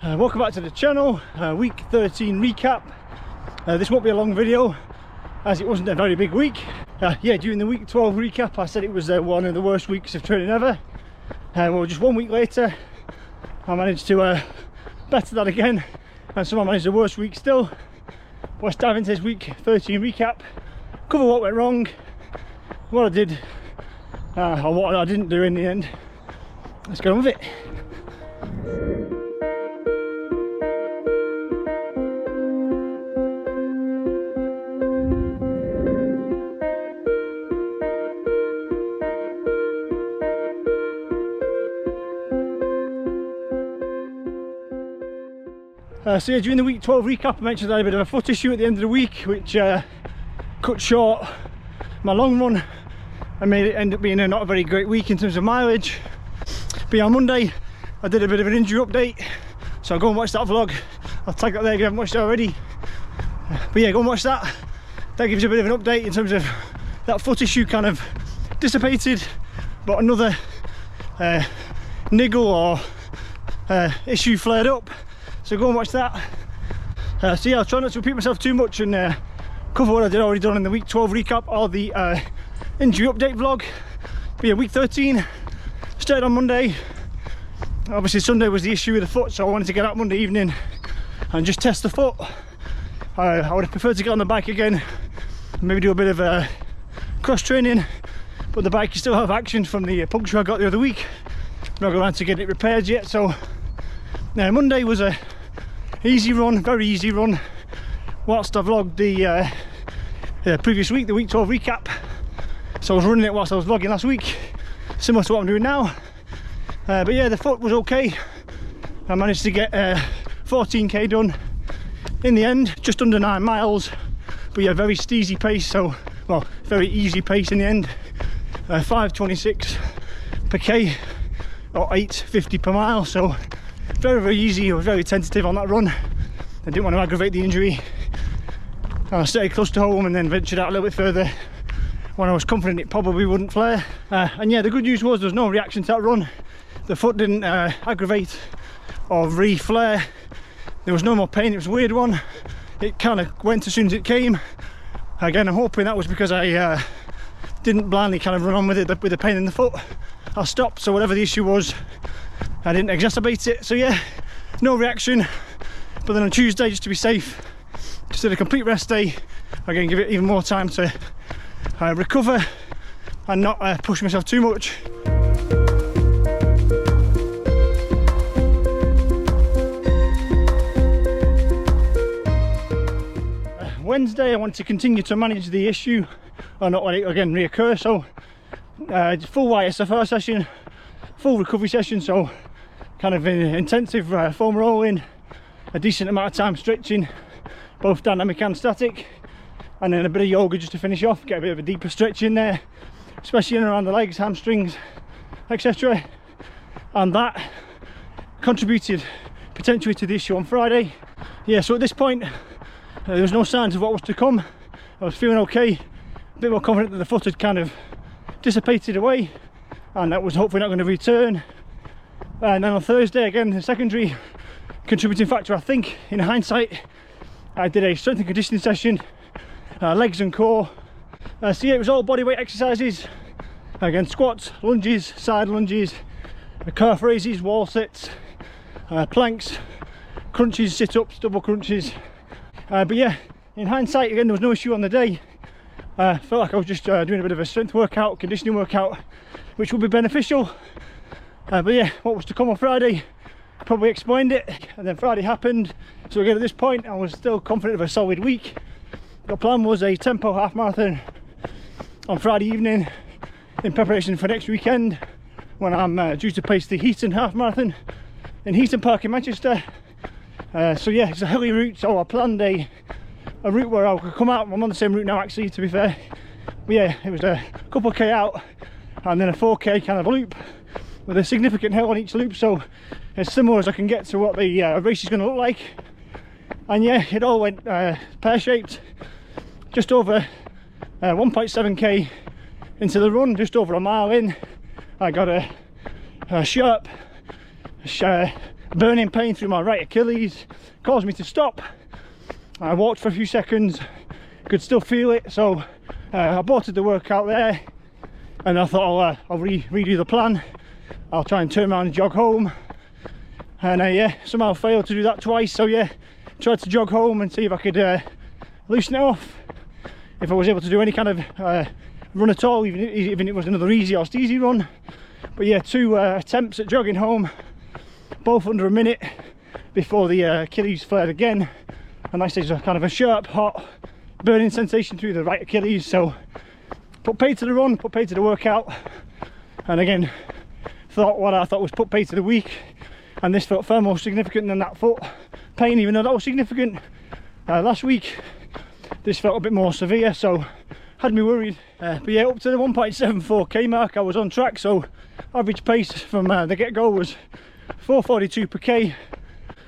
Welcome back to the channel. Week 13 recap. This won't be a long video as it wasn't a very big week. During the week 12 recap I said it was one of the worst weeks of training ever. Well, just 1 week later I managed to better that again, and so I managed the worst week still. Let's dive into this week 13 recap, cover what went wrong, what I did or what I didn't do in the end. Let's get on with it. During the week 12 recap I mentioned I had a bit of a foot issue at the end of the week, which cut short my long run and made it end up being not a very great week in terms of mileage. But on Monday I did a bit of an injury update, so go and watch that vlog. I'll tag that there if you haven't watched it already. But yeah, go and watch that. That gives you a bit of an update in terms of that foot issue kind of dissipated, but another niggle or issue flared up. So go and watch that. I'll try not to repeat myself too much and cover what I did already done in the week 12 recap or the injury update vlog. But yeah, week 13 started on Monday. Obviously Sunday was the issue with the foot, so I wanted to get out Monday evening and just test the foot. I would have preferred to get on the bike again and maybe do a bit of cross training, but the bike still have action from the puncture I got the other week. I'm not going to get it repaired yet, so Monday was a easy run, very easy run, whilst I vlogged the previous week, the week 12 recap. So I was running it whilst I was vlogging last week, similar to what I'm doing now. But yeah, the foot was okay. I managed to get 14k done in the end, just under 9 miles. But yeah, very steezy pace, so, well, very easy pace in the end. 5:26 per k or 8:50 per mile, so very easy. I was very tentative on that run. I didn't want to aggravate the injury. I stayed close to home and then ventured out a little bit further when I was confident it probably wouldn't flare. And yeah, the good news was there was no reaction to that run. The foot didn't aggravate or re-flare. There was no more pain. It was a weird one. It kind of went as soon as it came. Again, I'm hoping that was because I didn't blindly kind of run on with it with the pain in the foot. I stopped, so whatever the issue was, I didn't exacerbate it. So yeah, no reaction. But then on Tuesday, just to be safe, just did a complete rest day. Again, give it even more time to recover and not push myself too much. Wednesday I want to continue to manage the issue or not let it again reoccur, so full YSFR session, full recovery session, so kind of intensive foam rolling, a decent amount of time stretching, both dynamic and static, and then a bit of yoga just to finish off, get a bit of a deeper stretch in there, especially in and around the legs, hamstrings, etc. And that contributed potentially to the issue on Friday. Yeah, so at this point there was no signs of what was to come. I was feeling okay, a bit more confident that the foot had kind of dissipated away and that was hopefully not going to return. And then on Thursday, again, the secondary contributing factor, I think, in hindsight, I did a strength and conditioning session, legs and core. So yeah, it was all bodyweight exercises. Again, squats, lunges, side lunges, calf raises, wall sits, planks, crunches, sit-ups, double crunches. But yeah, in hindsight, again, there was no issue on the day. Felt like I was just doing a bit of a strength workout, conditioning workout, which would be beneficial. But yeah, what was to come on Friday probably explained it, and then Friday happened. So again, at this point I was still confident of a solid week. The plan was a tempo half marathon on Friday evening in preparation for next weekend when I'm due to pace the Heaton half marathon in Heaton Park in Manchester. So yeah, it's a hilly route, so I planned a route where I could come out. I'm on the same route now actually, to be fair. But yeah, it was a couple k out and then a 4k kind of loop with a significant hill on each loop, so as similar as I can get to what the race is going to look like. And yeah, it all went pear-shaped. Just over 1.7k into the run, just over a mile in, I got a sharp burning pain through my right Achilles, caused me to stop. I walked for a few seconds, could still feel it, so I aborted the workout there, and I thought I'll redo the plan. I'll try and turn around and jog home, and yeah, somehow failed to do that twice. So yeah, tried to jog home and see if I could loosen it off, if I was able to do any kind of run at all, even if it was another easy or steezy run. But yeah, 2 attempts at jogging home, both under a minute, before the Achilles flared again. And like I say, there's a kind of a sharp, hot, burning sensation through the right Achilles. So put paid to the run, put paid to the workout, and again thought what I thought was put paid to the week, and this felt far more significant than that foot pain, even though that was significant last week. This felt a bit more severe, so had me worried. But yeah, up to the 1.74k mark I was on track, so average pace from the get-go was 4:42 per k,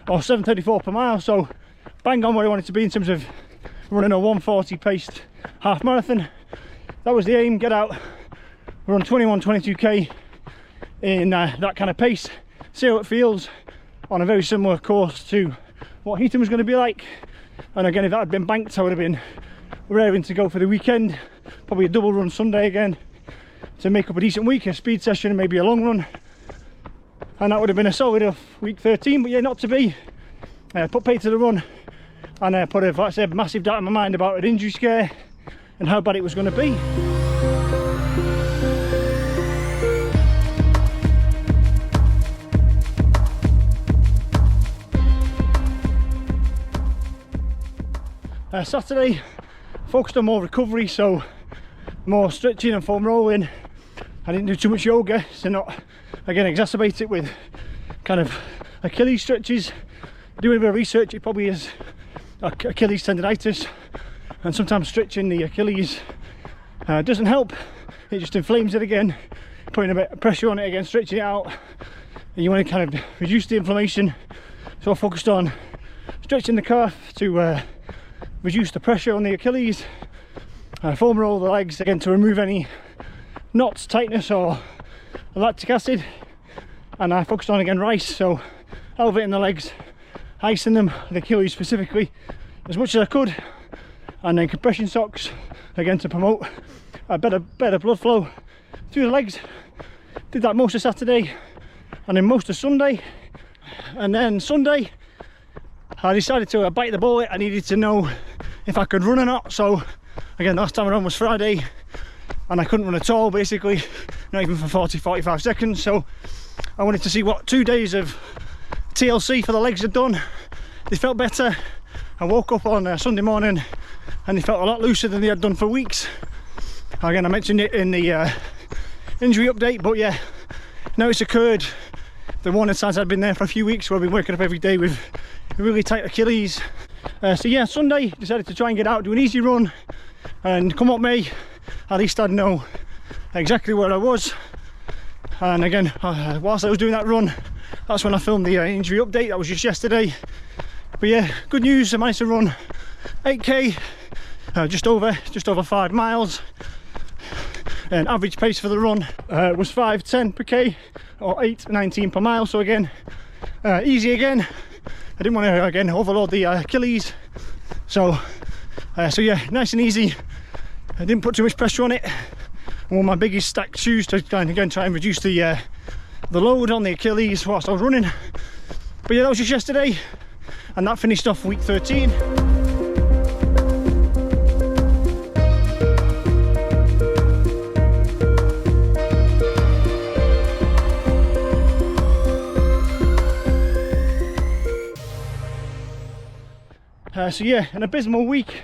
or 7:34 per mile, so bang on where I wanted to be in terms of running a 1:40 paced half marathon. That was the aim, get out, run 21-22k in that kind of pace, see how it feels on a very similar course to what Heaton was going to be like. And again, if that had been banked, I would have been raring to go for the weekend, probably a double run Sunday again to make up a decent week, a speed session and maybe a long run, and that would have been a solid off week 13. But yeah, not to be. Put paid to the run, and put a, like I said, massive doubt in my mind about an injury scare and how bad it was going to be. Saturday focused on more recovery, so more stretching and foam rolling. I didn't do too much yoga, so not again exacerbate it with kind of Achilles stretches. Doing a bit of research, it probably is Achilles tendonitis, and sometimes stretching the Achilles doesn't help, it just inflames it again, putting a bit of pressure on it again, stretching it out, and you want to kind of reduce the inflammation. So I focused on stretching the calf to reduce the pressure on the Achilles, foam roll the legs again to remove any knots, tightness or lactic acid, and I focused on again rice, so elevating the legs, icing them, the Achilles specifically, as much as I could, and then compression socks again to promote a better blood flow through the legs. Did that most of Saturday and then most of Sunday, and then Sunday I decided to bite the bullet. I needed to know if I could run or not. So again, last time I ran was Friday and I couldn't run at all, basically, not even for 40-45 seconds. So I wanted to see what 2 days of TLC for the legs had done. They felt better. I woke up on Sunday morning and they felt a lot looser than they had done for weeks. Again, I mentioned it in the injury update, but yeah, now it's occurred. The warning signs had been there for a few weeks, where I've been waking up every day with really tight Achilles. So yeah, Sunday decided to try and get out, do an easy run, and come what may, at least I'd know exactly where I was. And again, whilst I was doing that run, that's when I filmed the injury update. That was just yesterday. But yeah, good news, I managed to run 8k, just over 5 miles. And average pace for the run was 5:10 per k, or 8:19 per mile. So again, easy again. I didn't want to again overload the Achilles, so yeah, nice and easy. I didn't put too much pressure on it. I wore my biggest stacked shoes to try and reduce the load on the Achilles whilst I was running. But yeah, that was just yesterday, and that finished off week 13. So yeah, an abysmal week.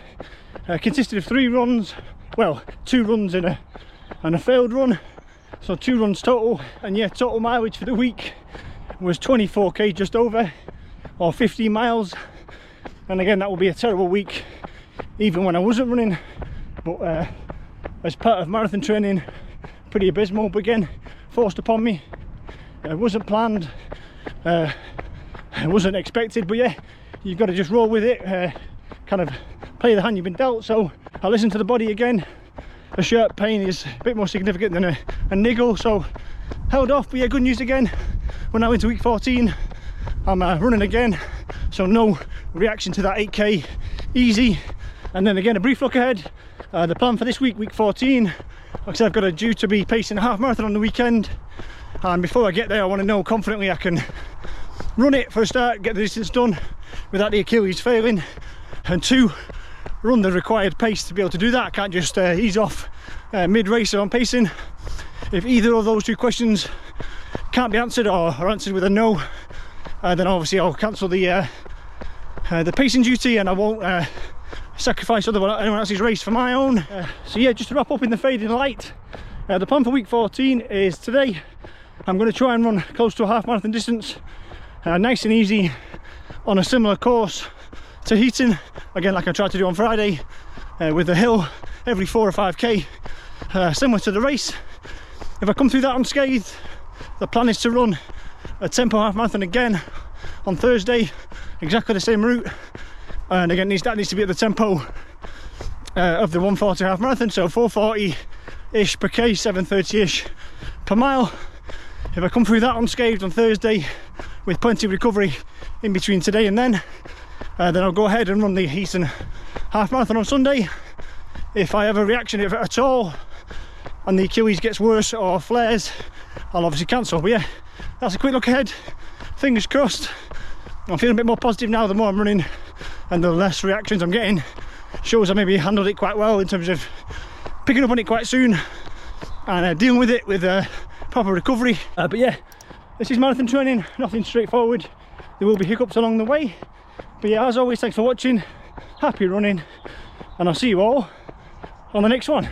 Consisted of 3 runs, well, 2 runs and a failed run, so 2 runs total. And yeah, total mileage for the week was 24k, just over, or 15 miles. And again, that will be a terrible week even when I wasn't running, but as part of marathon training, pretty abysmal. But again, forced upon me. It wasn't planned, it wasn't expected, but yeah, you've got to just roll with it, kind of play the hand you've been dealt. So I listened to the body again. The shirt pain is a bit more significant than a niggle, so held off. But yeah, good news again, we're now into week 14. I'm running again, so no reaction to that 8k, easy. And then again, a brief look ahead. The plan for this week, week 14, like I said, I've got a due to be pacing a half marathon on the weekend, and before I get there I want to know confidently I can run it for a start, get the distance done without the Achilles failing, and 2, run the required pace to be able to do that. I can't just ease off mid-race on pacing. If either of those 2 questions can't be answered or are answered with a no, then obviously I'll cancel the pacing duty, and I won't sacrifice anyone else's race for my own. So yeah, just to wrap up in the fading light, the plan for week 14 is today I'm going to try and run close to a half marathon distance, nice and easy, on a similar course to Heaton, again like I tried to do on Friday, with a hill every 4 or 5k, similar to the race. If I come through that unscathed, the plan is to run a tempo half marathon again on Thursday, exactly the same route, and again that needs to be at the tempo of the 140 half marathon, so 440-ish per k, 730-ish per mile. If I come through that unscathed on Thursday with plenty of recovery in between today and then I'll go ahead and run the Heaton half marathon on Sunday. If I have a reaction at all and the Achilles gets worse or flares, I'll obviously cancel. But yeah, that's a quick look ahead, fingers crossed. I'm feeling a bit more positive now the more I'm running, and the less reactions I'm getting shows I maybe handled it quite well in terms of picking up on it quite soon and dealing with it with proper recovery. But yeah, this is marathon training, nothing straightforward. There will be hiccups along the way, but yeah, as always, thanks for watching, happy running, and I'll see you all on the next one.